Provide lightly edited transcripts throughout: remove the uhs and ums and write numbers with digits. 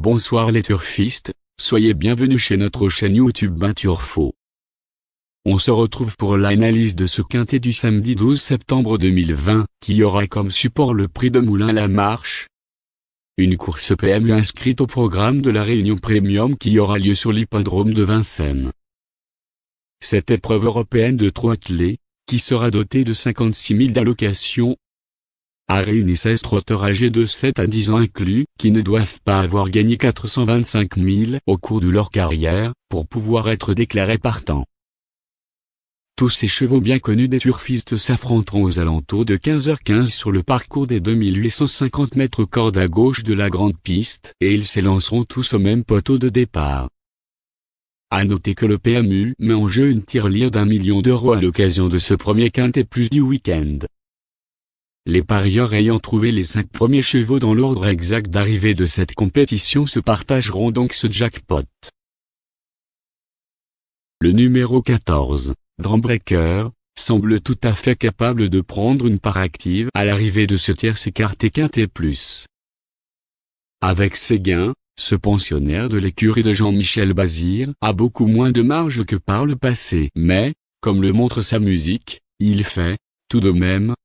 Bonsoir les turfistes, soyez bienvenus chez notre chaîne YouTube Ben Turfo. On se retrouve pour l'analyse de ce quintet du samedi 12 septembre 2020, qui aura comme support le prix de Moulins-la-Marche. Une course PMU inscrite au programme de la Réunion Premium qui aura lieu sur l'hippodrome de Vincennes. Cette épreuve européenne de trot attelé, qui sera dotée de 56 000 d'allocations, a réuni 16 trotteurs âgés de 7 à 10 ans inclus, qui ne doivent pas avoir gagné 425 000 au cours de leur carrière, pour pouvoir être déclarés partants. Tous ces chevaux bien connus des turfistes s'affronteront aux alentours de 15h15 sur le parcours des 2850 mètres corde à gauche de la grande piste, et ils s'élanceront tous au même poteau de départ. À noter que le PMU met en jeu une tirelire d'1 million d'euros à l'occasion de ce premier quintet plus du week-end. Les parieurs ayant trouvé les 5 premiers chevaux dans l'ordre exact d'arrivée de cette compétition se partageront donc ce jackpot. Le numéro 14, Drawbreaker, semble tout à fait capable de prendre une part active à l'arrivée de ce tierce écarté quintet plus. Avec ses gains, ce pensionnaire de l'écurie de Jean-Michel Bazir a beaucoup moins de marge que par le passé, mais, comme le montre sa musique, il fait, tout de même,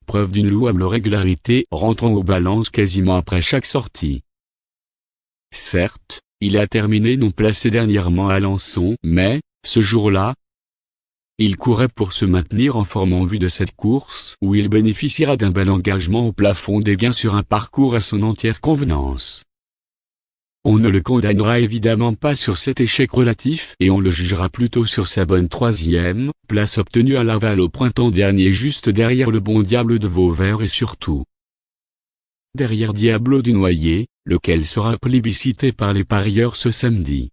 preuve d'une louable régularité, rentrant aux balances quasiment après chaque sortie. Certes, il a terminé non placé dernièrement à Alençon, mais, ce jour-là, il courait pour se maintenir en forme en vue de cette course où il bénéficiera d'un bel engagement au plafond des gains sur un parcours à son entière convenance. On ne le condamnera évidemment pas sur cet échec relatif et on le jugera plutôt sur sa bonne 3e place obtenue à Laval au printemps dernier juste derrière le bon Diable de Vauvert et surtout derrière Diablo du Noyer, lequel sera plébiscité par les parieurs ce samedi.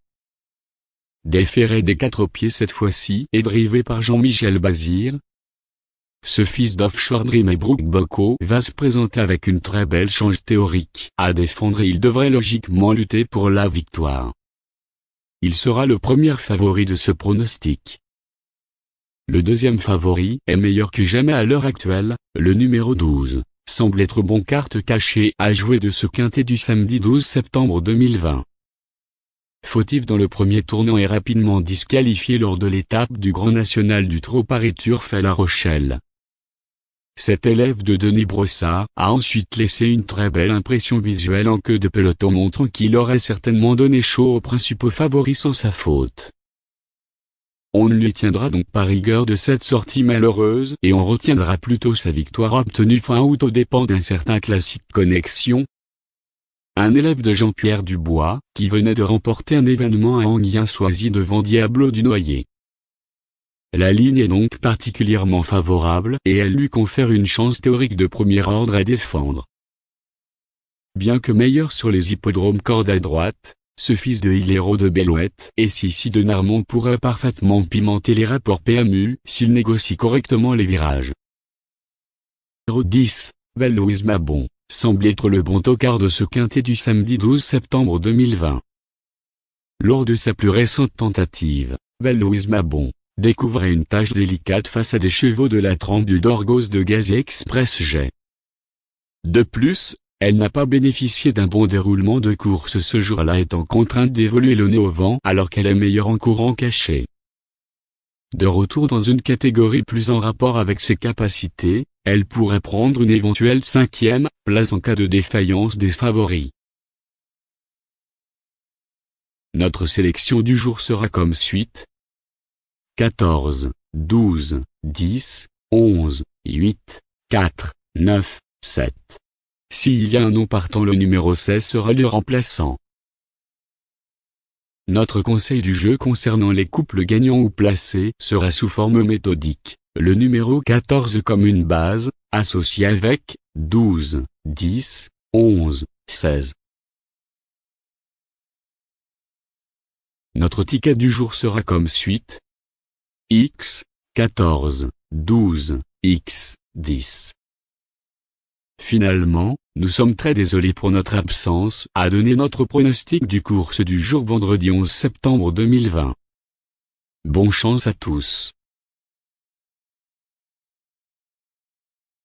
Déféré des 4 pieds cette fois-ci et drivé par Jean-Michel Bazir, ce fils d'Offshore Dream et Brooke Bocco va se présenter avec une très belle chance théorique à défendre et il devrait logiquement lutter pour la victoire. Il sera le premier favori de ce pronostic. Le deuxième favori est meilleur que jamais à l'heure actuelle, le numéro 12, semble être bon carte cachée à jouer de ce quintet du samedi 12 septembre 2020. Fautif dans le premier tournant et rapidement disqualifié lors de l'étape du Grand National du Trot Paris Turf à La Rochelle. Cet élève de Denis Brossard a ensuite laissé une très belle impression visuelle en queue de peloton montrant qu'il aurait certainement donné chaud aux principaux favoris sans sa faute. On ne lui tiendra donc pas rigueur de cette sortie malheureuse et on retiendra plutôt sa victoire obtenue fin août aux dépens d'un certain classique Connexion. Un élève de Jean-Pierre Dubois, qui venait de remporter un événement à Anguien-Soisy devant Diablo du Noyer. La ligne est donc particulièrement favorable et elle lui confère une chance théorique de premier ordre à défendre. Bien que meilleur sur les hippodromes corde à droite, ce fils de Hilero de Bellouette et Sissi de Narmont pourrait parfaitement pimenter les rapports PMU s'il négocie correctement les virages. Numéro 10, Louise Mabon, semble être le bon tocard de ce quintet du samedi 12 septembre 2020. Lors de sa plus récente tentative, Louise Mabon découvrait une tâche délicate face à des chevaux de la trempe du Dorgos de Gaz Express Jet. De plus, elle n'a pas bénéficié d'un bon déroulement de course ce jour-là étant contrainte d'évoluer le nez au vent alors qu'elle est meilleure en courant caché. De retour dans une catégorie plus en rapport avec ses capacités, elle pourrait prendre une éventuelle 5e place en cas de défaillance des favoris. Notre sélection du jour sera comme suite. 14, 12, 10, 11, 8, 4, 9, 7. S'il y a un nom partant, le numéro 16 sera le remplaçant. Notre conseil du jeu concernant les couples gagnants ou placés sera sous forme méthodique, le numéro 14 comme une base, associé avec 12, 10, 11, 16. Notre ticket du jour sera comme suite. X, 14, 12, X, 10. Finalement, nous sommes très désolés pour notre absence à donner notre pronostic du course du jour vendredi 11 septembre 2020. Bonne chance à tous.